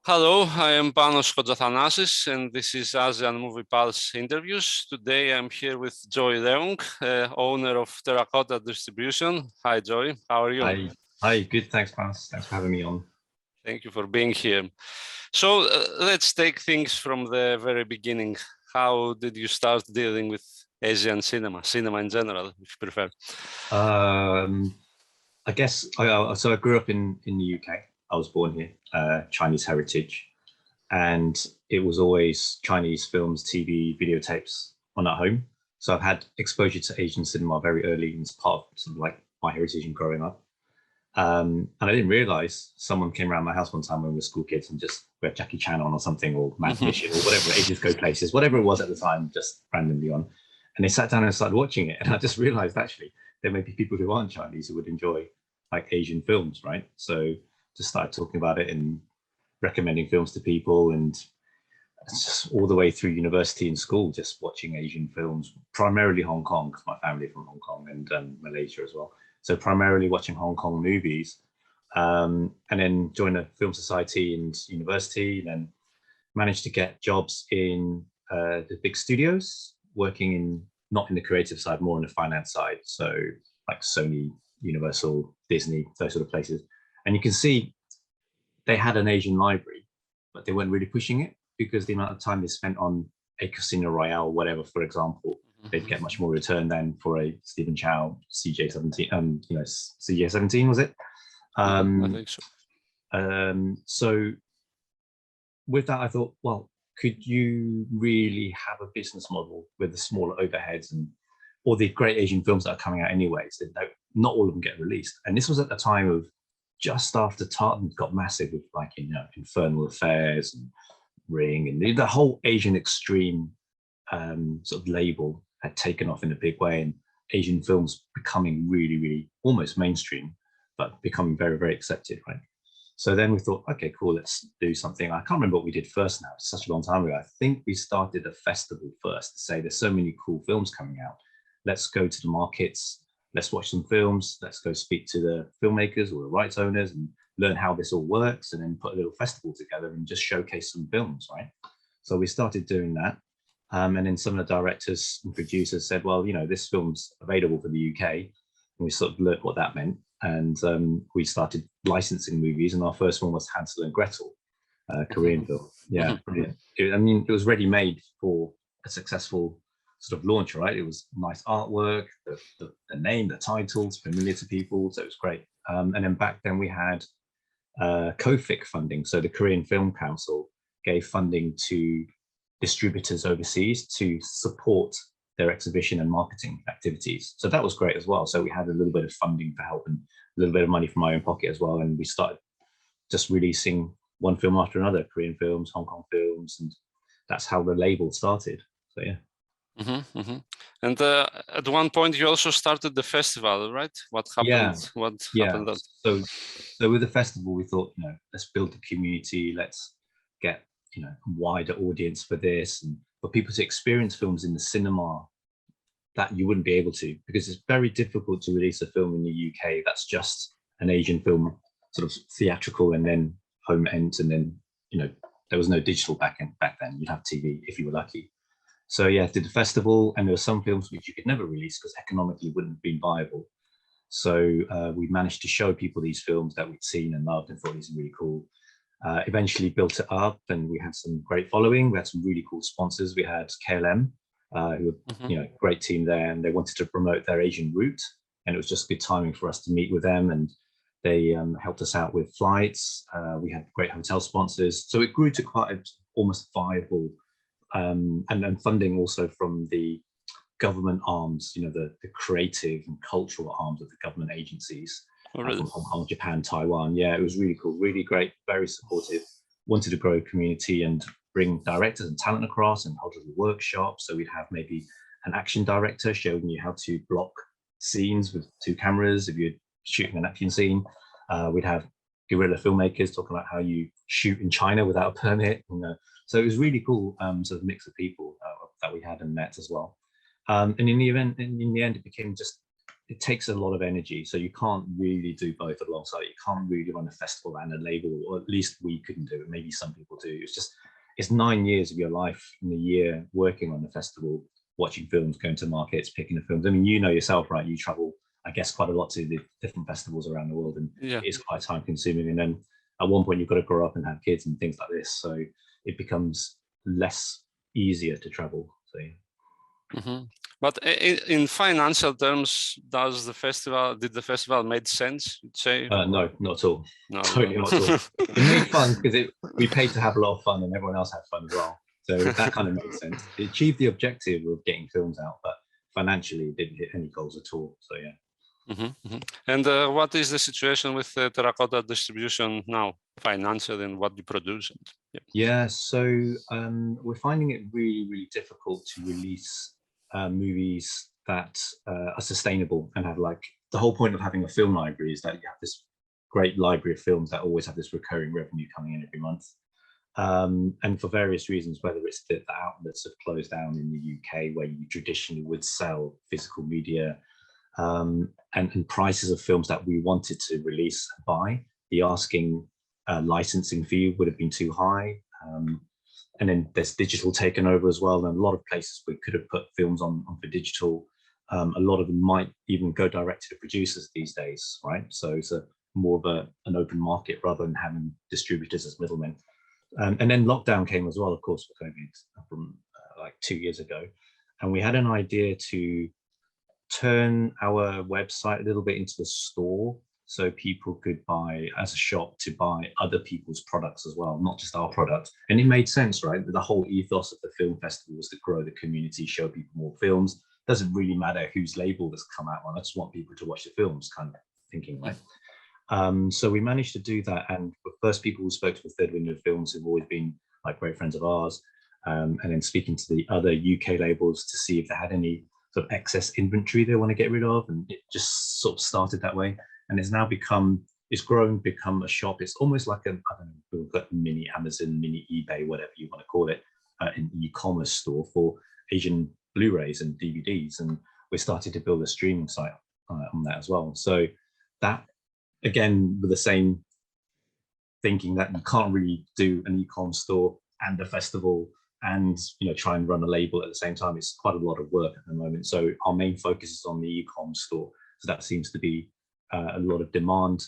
Hello, I am Panos Kotzathanasis, and this is ASEAN Movie Pulse Interviews. Today I'm here with Joey Leung, owner of Terracotta Distribution. Hi, Joey. How are you? Hi. Good. Thanks, Panos. Thanks for having me on. Thank you for being here. So let's take things from the very beginning. How did you start dealing with Asian cinema in general, if you prefer? I guess I grew up in the UK. I was born here, Chinese heritage, and it was always Chinese films, TV, videotapes on at home. So I've had exposure to Asian cinema very early, and it's part of sort of like my heritage in growing up. And I didn't realize someone came around my house one time when we were school kids and just we had Jackie Chan on or something, or Mad Mission or whatever, Asians Go Places, whatever it was at the time, just randomly on. And they sat down and started watching it. And I just realized actually there may be people who aren't Chinese who would enjoy like Asian films, right? So just started talking about it and recommending films to people, and just all the way through university and school, just watching Asian films, primarily Hong Kong, because my family from Hong Kong and Malaysia as well. So primarily watching Hong Kong movies, and then joined a film society in university, and then managed to get jobs in the big studios, working in not in the creative side, more on the finance side. So like Sony, Universal, Disney, those sort of places. And you can see they had an Asian library, but they weren't really pushing it because the amount of time they spent on a Casino Royale, whatever, for example, they'd get much more return than for a Stephen Chow CJ17. CJ17 was it? I think so. So with that, I thought, well, could you really have a business model with the smaller overheads and all the great Asian films that are coming out anyway? So not all of them get released. And this was at the time of just after Tartan got massive with like, Infernal Affairs and Ring, and the whole Asian extreme sort of label had taken off in a big way, and Asian films becoming really, really almost mainstream, but becoming very, very accepted, right? So then we thought, okay, cool, let's do something. I can't remember what we did first now. It's such a long time ago. I think we started a festival first to say there's so many cool films coming out. Let's go to the markets. Let's watch some films. Let's go speak to the filmmakers or the rights owners and learn how this all works, and then put a little festival together and just showcase some films, right? So we started doing that. And then some of the directors and producers said, well, this film's available for the UK. And we sort of learned what that meant. And we started licensing movies. And our first one was Hansel and Gretel, Korean film. Yeah, brilliant. It was ready made for a successful sort of launch, right? It was nice artwork, the name, the titles, familiar to people. So it was great. And then back then we had COFIC funding. So the Korean Film Council gave funding to distributors overseas to support their exhibition and marketing activities. So that was great as well. So we had a little bit of funding for help and a little bit of money from my own pocket as well. And we started just releasing one film after another, Korean films, Hong Kong films, and that's how the label started. So yeah. And at one point you also started the festival, right? What happened? Yeah. Happened then? So with the festival, we thought, let's build a community. Let's get a wider audience for this, and for people to experience films in the cinema that you wouldn't be able to, because it's very difficult to release a film in the UK that's just an Asian film, sort of theatrical and then home ends, and then there was no digital back then. You'd have TV if you were lucky. So yeah, did the festival, and there were some films which you could never release because economically wouldn't have been viable. So we managed to show people these films that we'd seen and loved and thought these were really cool. Eventually built it up, and we had some great following. We had some really cool sponsors. We had KLM, who were great team there, and they wanted to promote their Asian route, and it was just good timing for us to meet with them, and they helped us out with flights. We had great hotel sponsors, so it grew to quite a, almost viable, and then funding also from the government arms, the creative and cultural arms of the government agencies. Really? From Hong Kong, Japan, Taiwan. Yeah, it was really cool, really great, very supportive. Wanted to grow a community and bring directors and talent across and hold little workshops. So we'd have maybe an action director showing you how to block scenes with 2 cameras if you're shooting an action scene. We'd have guerrilla filmmakers talking about how you shoot in China without a permit. So it was really cool, sort of mix of people that we had and met as well. And in the end, it became just it takes a lot of energy, so you can't really do both alongside. You can't really run a festival and a label, or at least we couldn't do it. Maybe some people do. It's 9 years of your life in a year working on the festival, watching films, going to markets, picking the films. I mean, you know yourself, right? You travel, I guess, quite a lot to the different festivals around the world, and Yeah. it's quite time consuming. And then at one point you've got to grow up and have kids and things like this, so it becomes less easier to travel. So Mm-hmm. But in financial terms, did the festival made sense, you'd say? no, not at all. No, Totally not at all. It made fun because we paid to have a lot of fun and everyone else had fun as well. So that kind of made sense. It achieved the objective of getting films out, but financially it didn't hit any goals at all. So yeah. Mm-hmm, mm-hmm. And what is the situation with Terracotta Distribution now, financially, and what you produce? Yeah, so we're finding it really, really difficult to release movies that are sustainable and have, like, the whole point of having a film library is that you have this great library of films that always have this recurring revenue coming in every month. And for various reasons, whether it's the outlets have closed down in the UK where you traditionally would sell physical media, and prices of films that we wanted to release and buy, the asking licensing fee would have been too high. And then there's digital taken over as well. And a lot of places we could have put films on for digital. A lot of them might even go direct to the producers these days, right? So it's more of an open market rather than having distributors as middlemen. And then lockdown came as well, of course, for COVID from like 2 years ago. And we had an idea to turn our website a little bit into a store, so people could buy, as a shop, to buy other people's products as well, not just our product. And it made sense, right? The whole ethos of the film festival was to grow the community, show people more films. Doesn't really matter whose label that's come out on. I just want people to watch the films, kind of thinking, right? So we managed to do that, and the first people who spoke to the Third Window Films have always been like great friends of ours, and then speaking to the other UK labels to see if they had any sort of excess inventory they want to get rid of, and it just sort of started that way. And it's now become a shop. It's almost like I don't know, we've got mini Amazon, mini eBay, whatever you want to call it, an e-commerce store for Asian Blu-rays and DVDs. And we started to build a streaming site on that as well. So that, again, with the same thinking that you can't really do an e-com store and a festival and try and run a label at the same time. It's quite a lot of work at the moment. So our main focus is on the e-com store. So that seems to be a lot of demand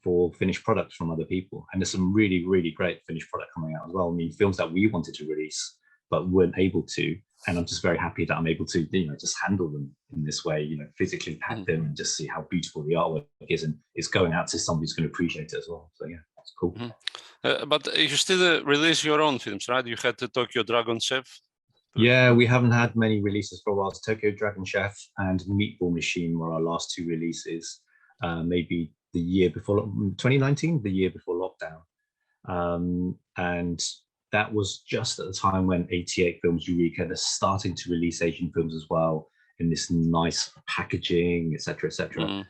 for finished products from other people. And there's some really, really great finished product coming out as well. I mean, films that we wanted to release but weren't able to. And I'm just very happy that I'm able to, just handle them in this way, physically pack them and just see how beautiful the artwork is. And it's going out to somebody who's going to appreciate it as well. So yeah, it's cool. But you still release your own films, right? You had the Tokyo Dragon Chef. Yeah, we haven't had many releases for a while. Tokyo Dragon Chef and Meatball Machine were our last two releases. Maybe the year before, 2019, the year before lockdown. And that was just at the time when 88 Films Eureka are starting to release Asian films as well in this nice packaging, etc., etc.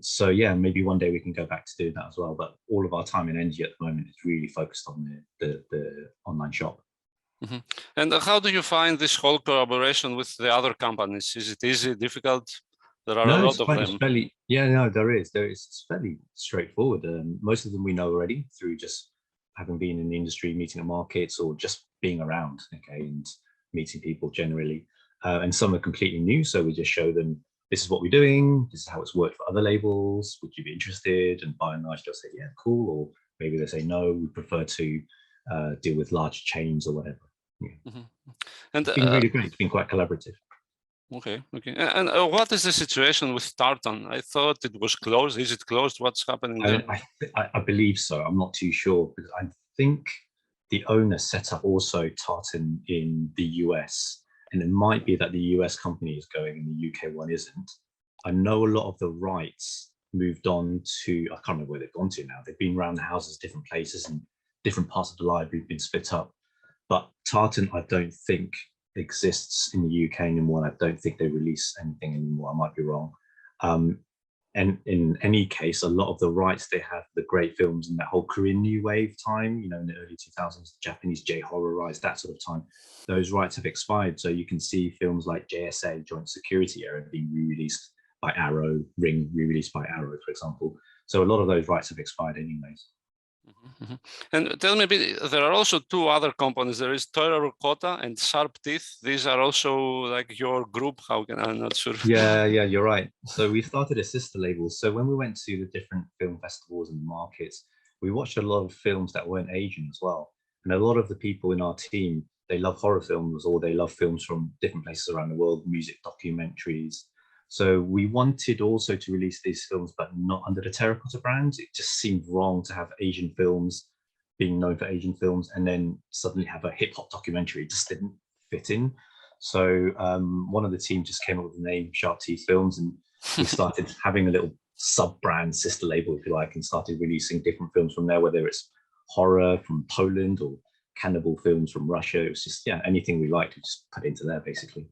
So yeah, maybe one day we can go back to do that as well. But all of our time and energy at the moment is really focused on the online shop. And how do you find this whole collaboration with the other companies? Is it easy, difficult? There are a lot of them. There is. It's fairly straightforward. Most of them we know already through just having been in the industry, meeting at markets, or just being around, and meeting people generally. And some are completely new, so we just show them, this is what we're doing, this is how it's worked for other labels, would you be interested? And by and large, they'll say, yeah, cool. Or maybe they say, no, we prefer to deal with large chains or whatever. Yeah. And it's been really great. It's been quite collaborative. Okay. And what is the situation with Tartan? I thought it was closed. Is it closed? What's happening there? I believe so. I'm not too sure, because I think the owner set up also Tartan in the US, and it might be that the US company is going and the UK one isn't. I know a lot of the rights moved on to, I can't remember where they've gone to now. They've been around the houses, different places, and different parts of the library have been split up. But Tartan, I don't think exists in the UK anymore. I don't think they release anything anymore. I might be wrong. And in any case, a lot of the rights they have, the great films in that whole Korean New Wave time, you know, in the early 2000s, Japanese J-horror rights, that sort of time, those rights have expired. So you can see films like JSA, Joint Security Era, being re-released by Arrow, Ring re-released by Arrow, for example. So a lot of those rights have expired anyways. And tell me a bit, there are also two other companies. There is Terracotta and Sharp Teeth. These are also like your group. How can I'm not sure. Yeah, you're right. So we started a sister label. So when we went to the different film festivals and markets, we watched a lot of films that weren't Asian as well. And a lot of the people in our team, they love horror films or they love films from different places around the world, music documentaries. So we wanted also to release these films, but not under the Terracotta brand. It just seemed wrong to have Asian films being known for Asian films and then suddenly have a hip hop documentary. It just didn't fit in. So one of the team just came up with the name Sharp Teeth Films, and we started having a little sub-brand sister label, if you like, and started releasing different films from there, whether it's horror from Poland or cannibal films from Russia. It was just, yeah, anything we liked, we just put into there, basically.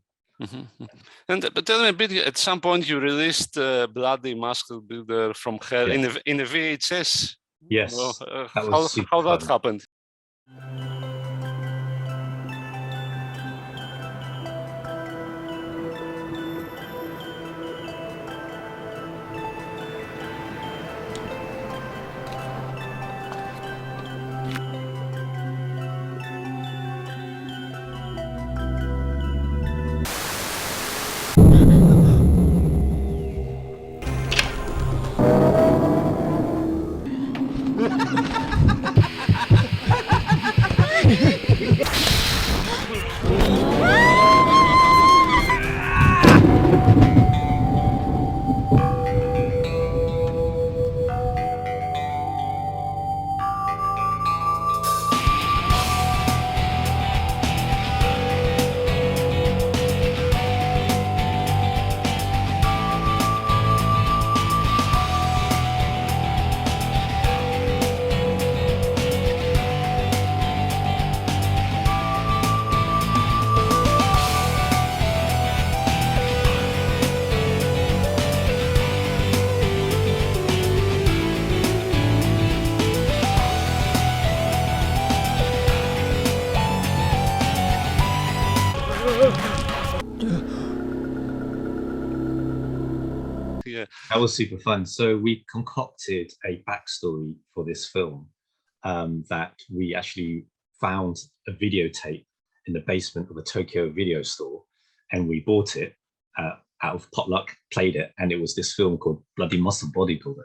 And but tell me a bit. At some point, you released Bloody Muscle Builder from Hell in a VHS. Yes, well, how that happened. Yeah, that was super fun. So we concocted a backstory for this film that we actually found a videotape in the basement of a Tokyo video store, and we bought it out of potluck, played it, and it was this film called Bloody Muscle Bodybuilder.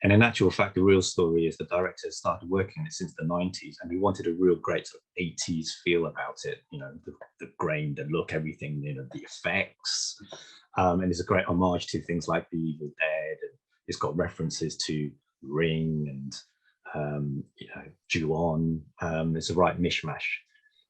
And in actual fact, the real story is the director started working on it since the 90s, and we wanted a real great sort of 80s feel about it, you know, the grain, the look, everything, you know, the effects. And it's a great homage to things like The Evil Dead. And it's got references to Ring and, you know, Ju-on. It's a right mishmash.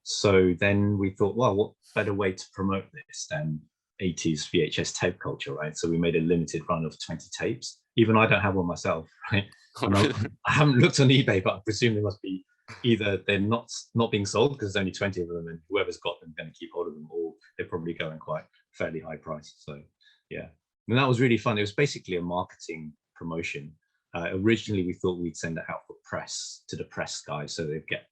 So then we thought, well, what better way to promote this than 80s VHS tape culture, right? So we made a limited run of 20 tapes. Even I don't have one myself, right? I haven't looked on eBay, but I presume they must be either they're not being sold because there's only 20 of them, and whoever's got them is going to keep hold of them, or they're probably going quite fairly high price. So yeah, and that was really fun. It was basically a marketing promotion. Originally, we thought we'd send it out for press to the press guys, so they'd get,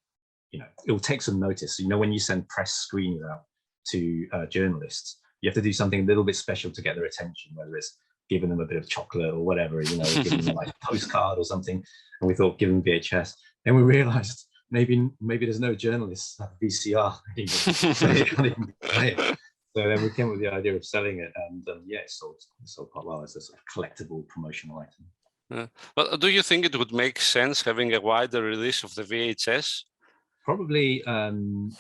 you know, it will take some notice. You know, when you send press screens out to journalists, you have to do something a little bit special to get their attention, whether it's giving them a bit of chocolate or whatever, you know, giving them like a postcard or something. And we thought, give them VHS. Then we realized maybe there's no journalists at VCR anymore. So they can't even play it. So then we came up with the idea of selling it, and yeah, it sold quite well as a sort of collectible promotional item. But do you think it would make sense having a wider release of the VHS? Probably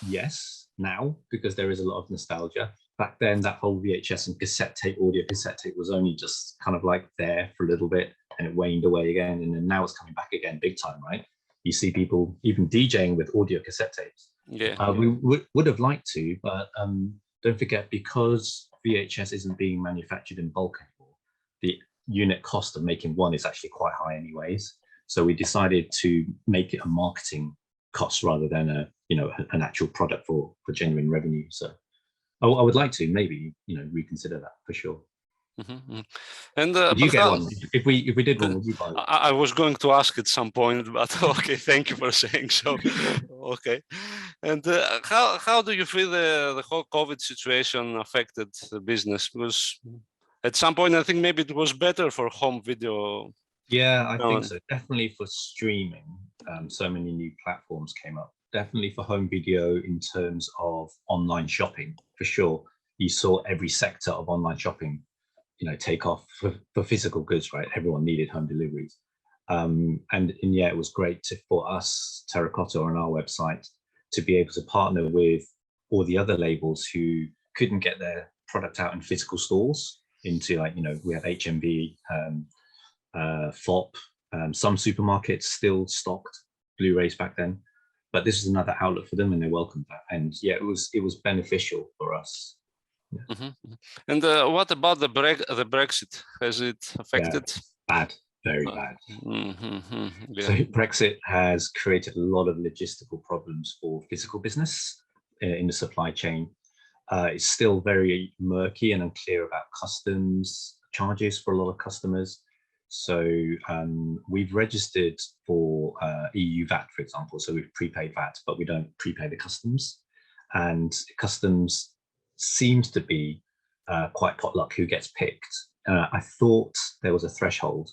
yes, now, because there is a lot of nostalgia. Back then, that whole VHS and cassette tape, audio cassette tape, was only just kind of like there for a little bit, and it waned away again, and then now it's coming back again big time, right? You see people even DJing with audio cassette tapes. Yeah. We would have liked to, but don't forget, because VHS isn't being manufactured in bulk anymore, the unit cost of making one is actually quite high anyways. So we decided to make it a marketing cost rather than an actual product for genuine revenue. So I would like to maybe, you know, reconsider that for sure. And Would you get one? If we did one, would you buy one? I was going to ask at some point, but okay, thank you for saying so. Okay. And how do you feel the whole COVID situation affected the business? Because at some point, I think maybe it was better for home video. Yeah, I think so. Definitely for streaming, so many new platforms came up. Definitely for home video in terms of online shopping, for sure. You saw every sector of online shopping, take off for physical goods, right? Everyone needed home deliveries. And yeah, it was great for us, Terracotta, on our website, to be able to partner with all the other labels who couldn't get their product out in physical stores into we had HMV, FOP, some supermarkets still stocked Blu-rays back then, but this is another outlet for them and they welcomed that. And yeah, it was beneficial for us. Yeah. And what about the Brexit? Has it affected? Yeah, bad, very bad. Yeah. So Brexit has created a lot of logistical problems for physical business in the supply chain. It's still very murky and unclear about customs charges for a lot of customers. So we've registered for EU VAT, for example. So we've prepaid VAT, but we don't prepay the customs. And customs seems to be quite potluck who gets picked. I thought there was a threshold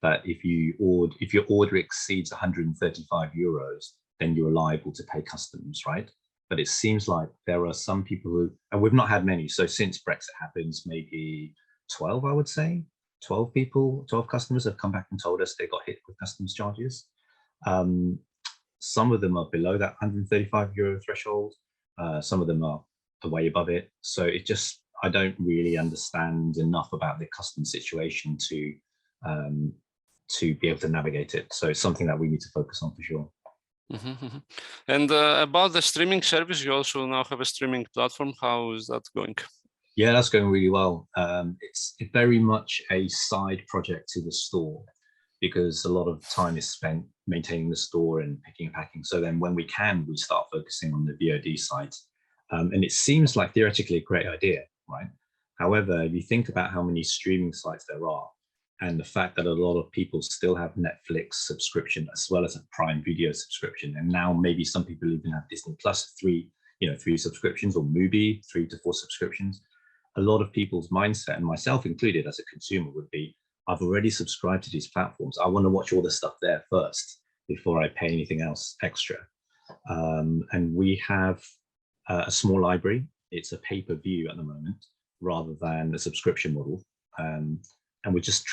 that if your order exceeds 135 euros, then you're liable to pay customs, right? But it seems like there are some people who, and we've not had many. So since Brexit happens, maybe 12, I would say, 12 customers have come back and told us they got hit with customs charges. Some of them are below that 135 euro threshold. Some of them are way above it. So I don't really understand enough about the customs situation to be able to navigate it. So it's something that we need to focus on for sure. And about the streaming service, you also now have a streaming platform. How is that going? Yeah, that's going really well. It's very much a side project to the store because a lot of time is spent maintaining the store and picking and packing. So then when we start focusing on the VOD side. And it seems like theoretically a great idea, right? However, if you think about how many streaming sites there are and the fact that a lot of people still have Netflix subscription as well as a Prime Video subscription, and now maybe some people even have Disney Plus, three subscriptions, or Mubi, 3 to 4 subscriptions. A lot of people's mindset, and myself included as a consumer, would be, I've already subscribed to these platforms. I want to watch all the stuff there first before I pay anything else extra. And we have a small library. It's a pay-per-view at the moment rather than a subscription model. And we're just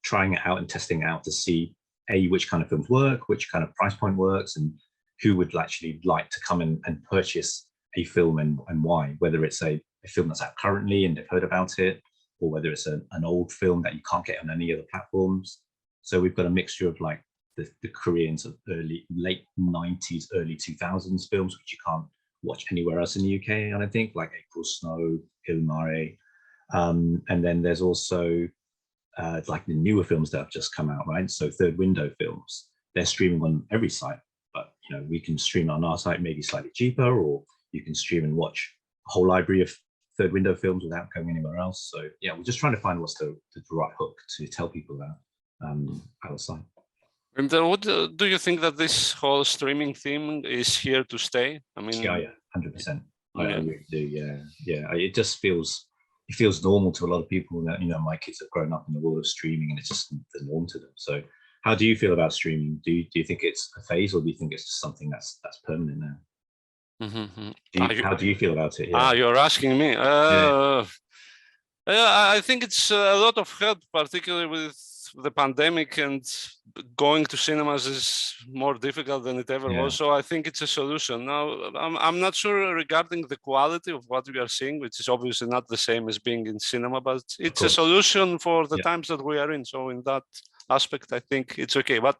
trying it out and testing it out to see which kind of films work, which kind of price point works, and who would actually like to come and purchase a film and why, whether it's a film that's out currently and they've heard about it, or whether it's an old film that you can't get on any other platforms. So we've got a mixture of like the Koreans of late 90s, early 2000s films, which you can't watch anywhere else in the UK, I don't think, like April Snow, Il Mare. And then there's also like the newer films that have just come out, right? So third window films, they're streaming on every site, but we can stream on our site maybe slightly cheaper, or you can stream and watch a whole library of third window films without going anywhere else. So yeah, we're just trying to find what's the right hook to tell people about our site. And what do you think that this whole streaming theme is here to stay? I mean, yeah, 100%. I really do. Yeah. It just feels normal to a lot of people that my kids have grown up in the world of streaming, and it's just the norm to them. So, how do you feel about streaming? Do you think it's a phase, or do you think it's just something that's permanent now? How do you feel about it? Yeah. You're asking me. Yeah, I think it's a lot of help, particularly with the pandemic, and going to cinemas is more difficult than it ever was. So I think it's a solution. Now, I'm not sure regarding the quality of what we are seeing, which is obviously not the same as being in cinema, but it's a solution for the times that we are in. So in that aspect, I think it's okay. But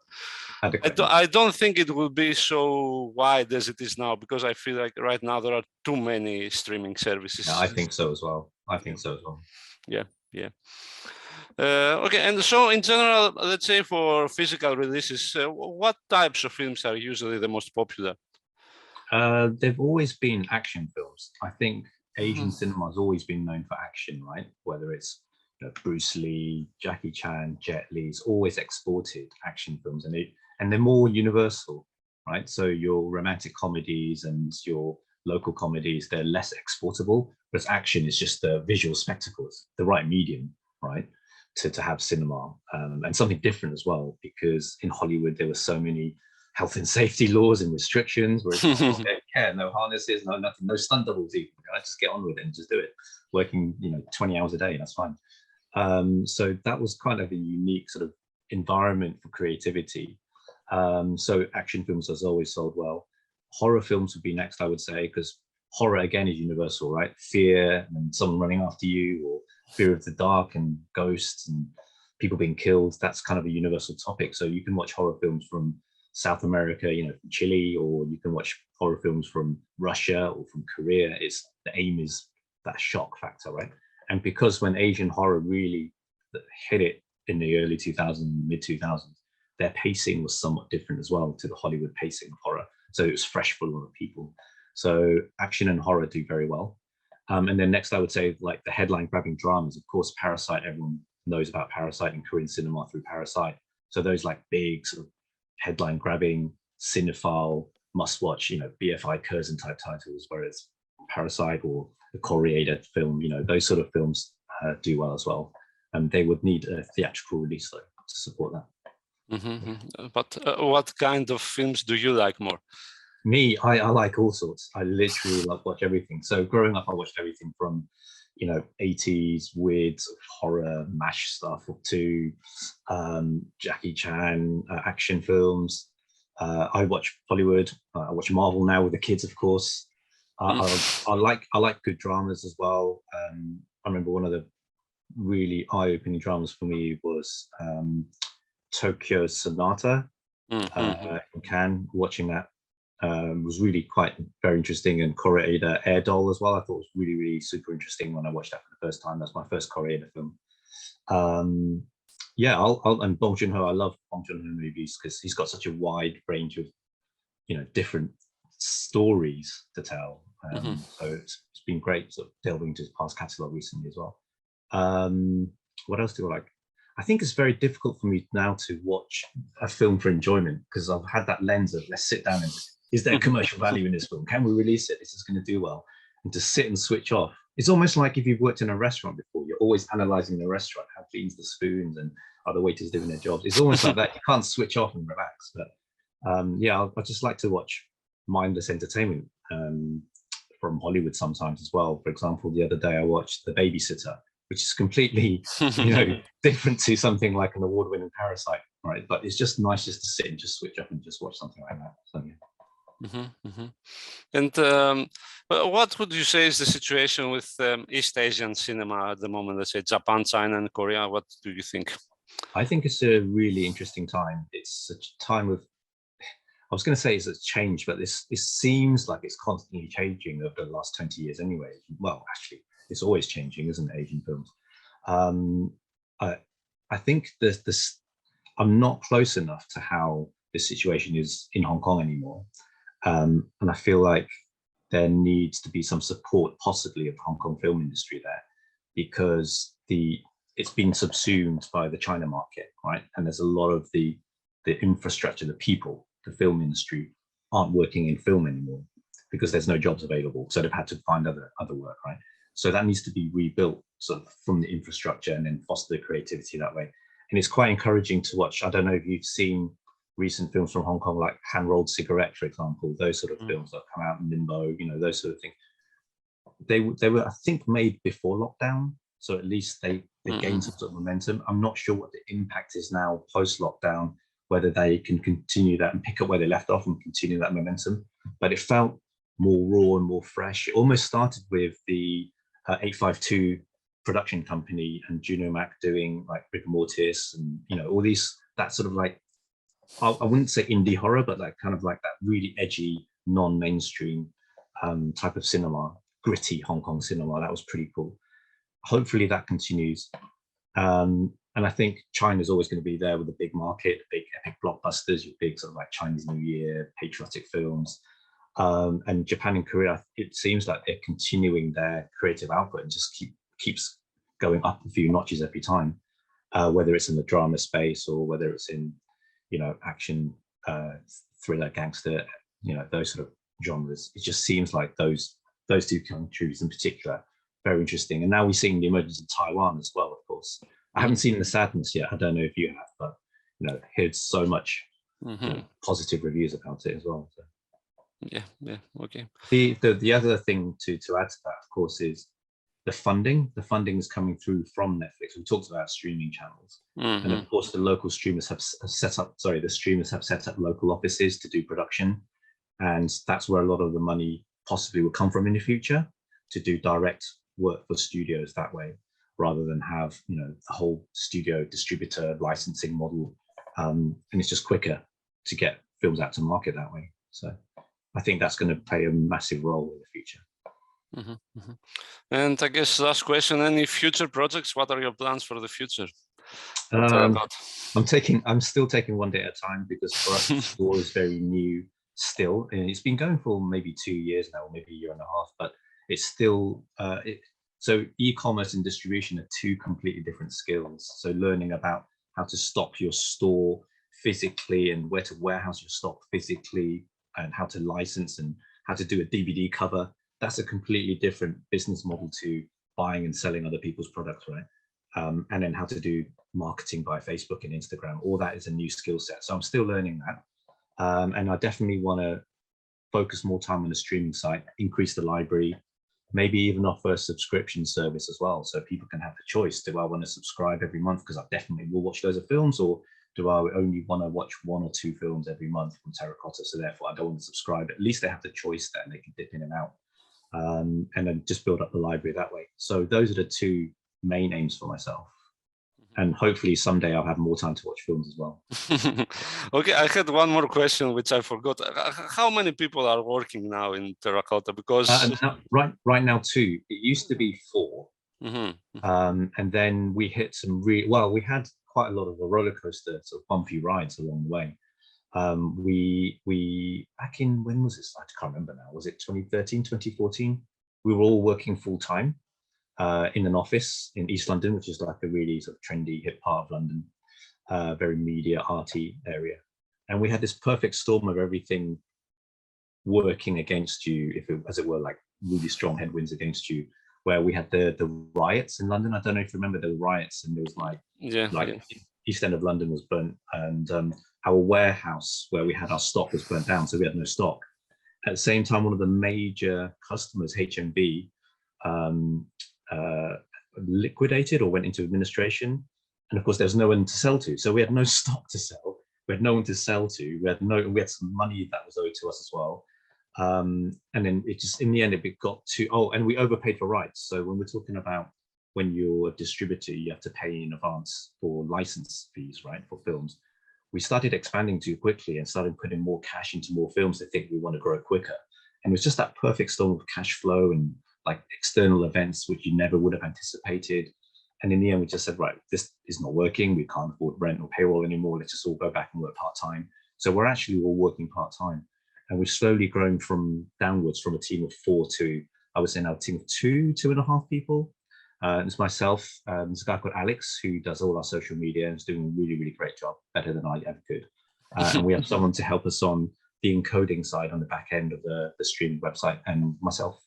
I don't think it will be so wide as it is now, because I feel like right now there are too many streaming services. Yeah, I think so as well. Yeah. Okay, and so in general, let's say for physical releases, what types of films are usually the most popular? They've always been action films. I think Asian cinema has always been known for action, right? Whether it's Bruce Lee, Jackie Chan, Jet Li's always exported action films, and they're more universal, right? So your romantic comedies and your local comedies, they're less exportable, whereas action is just the visual spectacles, the right medium, right? To have cinema, and something different as well, because in Hollywood there were so many health and safety laws and restrictions, whereas they don't care, no harnesses, no nothing, no stunt doubles even. I just get on with it and just do it, working 20 hours a day, that's fine. So that was kind of a unique sort of environment for creativity. So action films has always sold well. Horror films would be next, I would say, because horror again is universal, right? Fear and someone running after you, or fear of the dark and ghosts and people being killed. That's kind of a universal topic. So you can watch horror films from South America, from Chile, or you can watch horror films from Russia or from Korea. The aim is that shock factor, right? And because when Asian horror really hit it in the early 2000s, mid 2000s, their pacing was somewhat different as well to the Hollywood pacing of horror. So it was fresh for a lot of people. So action and horror do very well. And then next, I would say like the headline grabbing dramas, of course, Parasite, everyone knows about Parasite in Korean cinema through Parasite. So those like big sort of headline grabbing, cinephile, must watch, BFI Curzon type titles, whereas Parasite or the Koreeda film, those sort of films do well as well. And they would need a theatrical release though to support that. But what kind of films do you like more? Me, I like all sorts. I literally watch everything. So growing up, I watched everything from, 80s weird sort of horror mash stuff to Jackie Chan action films. I watch Hollywood. I watch Marvel now with the kids, of course. I like good dramas as well. I remember one of the really eye-opening dramas for me was Tokyo Sonata in Cannes. Watching that was really very interesting, and Koreeda Air Doll as well. I thought it was really, really super interesting when I watched that for the first time. That's my first Koreeda film. And Bong Joon-ho, I love Bong Joon-ho movies because he's got such a wide range of different stories to tell. So it's been great sort of delving into his past catalogue recently as well. What else do I like? I think it's very difficult for me now to watch a film for enjoyment because I've had that lens of let's sit down and is there commercial value in this film? Can we release it? Is this going to do well? And to sit and switch off. It's almost like if you've worked in a restaurant before, you're always analyzing the restaurant, how clean's the spoons and are the waiters doing their jobs. It's almost like that. You can't switch off and relax. But I just like to watch mindless entertainment from Hollywood sometimes as well. For example, the other day I watched The Babysitter, which is completely different to something like an award-winning Parasite, right? But it's just nice just to sit and just switch up and just watch something like that. So, yeah. And what would you say is the situation with East Asian cinema at the moment? Let's say Japan, China, and Korea. What do you think? I think it's a really interesting time. It's a time of, I was going to say it's a change, but it seems like it's constantly changing over the last 20 years anyway. Well, actually, it's always changing, isn't it, Asian films? I think this I'm not close enough to how this situation is in Hong Kong anymore. And I feel like there needs to be some support possibly of the Hong Kong film industry there, because it's been subsumed by the China market, right? And there's a lot of the infrastructure, the people, the film industry aren't working in film anymore because there's no jobs available. So they've had to find other work, right? So that needs to be rebuilt sort of from the infrastructure and then foster the creativity that way. And it's quite encouraging to watch. I don't know if you've seen recent films from Hong Kong, like Hand-Rolled Cigarette, for example, those sort of films that come out in Limbo, those sort of things. They were, I think, made before lockdown. So at least they gained some sort of momentum. I'm not sure what the impact is now post-lockdown, whether they can continue that and pick up where they left off and continue that momentum. But it felt more raw and more fresh. It almost started with the 852 production company and Juno Mac doing like Rigor Mortis and all these, that sort of like, I wouldn't say indie horror, but like kind of like that really edgy, non-mainstream type of cinema, gritty Hong Kong cinema. That was pretty cool. Hopefully that continues. And I think China's always going to be there with a big market, big epic blockbusters, your big sort of like Chinese New Year, patriotic films. And Japan and Korea, it seems like they're continuing their creative output and just keeps going up a few notches every time, whether it's in the drama space or whether it's in, action, thriller, gangster, those sort of genres. It just seems like those two countries in particular, very interesting. And now we're seeing the emergence of Taiwan as well, of course. I haven't seen The Sadness yet. I don't know if you have, but heard so much positive reviews about it as well. So. Yeah, okay. The other thing to add to that, of course, is the funding. The funding is coming through from Netflix. We talked about streaming channels, and of course, the local streamers have set up. Sorry, the streamers have set up local offices to do production, and that's where a lot of the money possibly will come from in the future, to do direct work for studios that way, rather than have the whole studio distributor licensing model, and it's just quicker to get films out to market that way. So I think that's going to play a massive role in the future. And I guess last question: any future projects? What are your plans for the future? I'm still taking one day at a time, because for us the store is very new still, and it's been going for maybe 2 years now, maybe a year and a half, but it's still so e-commerce and distribution are two completely different skills. So learning about how to stock your store physically and where to warehouse your stock physically, and how to license and how to do a DVD cover, that's a completely different business model to buying and selling other people's products, right? And then how to do marketing by Facebook and Instagram. All that is a new skill set. So I'm still learning that. And I definitely want to focus more time on the streaming side, increase the library, maybe even offer a subscription service as well, so people can have the choice. Do I want to subscribe every month because I definitely will watch loads of films, or do I only want to watch 1 or 2 films every month from Terracotta, so therefore I don't want to subscribe? At least they have the choice there and they can dip in and out, and then just build up the library that way. So those are the 2 main aims for myself. And hopefully someday I'll have more time to watch films as well. Okay, I had one more question which I forgot. How many people are working now in Terracotta? Because right now 2. It used to be 4, and then we hit some we had quite a lot of a roller coaster, sort of bumpy rides along the way. We back in, when was this? I can't remember now. Was it 2013, 2014? We were all working full time in an office in East London, which is like a really sort of trendy, hip part of London, very media arty area. And we had this perfect storm of everything working against you, as it were, like really strong headwinds against you, where we had the riots in London. I don't know if you remember the riots, and there was East End of London was burnt, and our warehouse where we had our stock was burnt down, so we had no stock. At the same time, one of the major customers, HMB, liquidated or went into administration, and of course there's no one to sell to, so we had no stock to sell, we had no one to sell to, we had some money that was owed to us as well, and then it just, in the end, it got to, and we overpaid for rights. So when we're talking about, when you're a distributor, you have to pay in advance for license fees, right, for films. We started expanding too quickly and started putting more cash into more films. I think we want to grow quicker, and it was just that perfect storm of cash flow and like external events which you never would have anticipated. And in the end, we just said, right, this is not working. We can't afford rent or payroll anymore. Let's just all go back and work part-time. So we're actually all working part-time, and we've slowly grown downwards from a team of 4 to, I would say now, a team of 2.5 people. It's myself, there's a guy called Alex who does all our social media and is doing a really, really great job, better than I ever could. And we have someone to help us on the encoding side on the back end of the streaming website, and myself.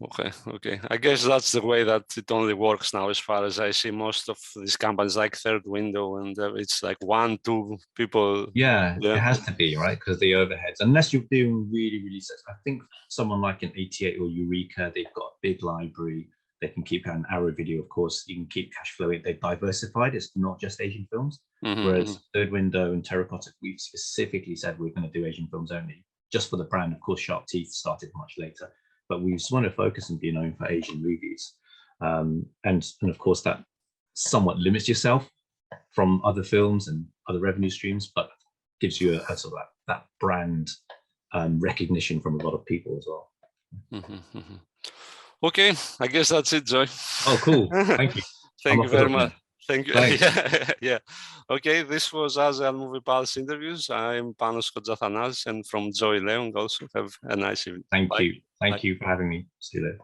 Okay. I guess that's the way that it only works now, as far as I see. Most of these companies, like Third Window, and it's like 1-2 people. Yeah, it has to be, right? Because the overheads, unless you're doing really, really, I think someone like an 88 or Eureka, they've got a big library. They can keep an Arrow Video, of course. You can keep cash flowing. They've diversified. It's not just Asian films. Whereas Third Window and Terracotta, we've specifically said we're going to do Asian films only, just for the brand. Of course, Sharp Teeth started much later, but we just want to focus and be known for Asian movies. And of course, that somewhat limits yourself from other films and other revenue streams, but gives you a sort of that brand recognition from a lot of people as well. Okay, I guess that's it, Joy. Oh, cool. Thank you. Thank you very much. Thank you. Yeah. Okay, this was ASEAN Movie Pulse Interviews. I'm Panos Kotzathanasis, and from Joey Leung also. Have a nice evening. Thank you. Thank you for having me. See you later.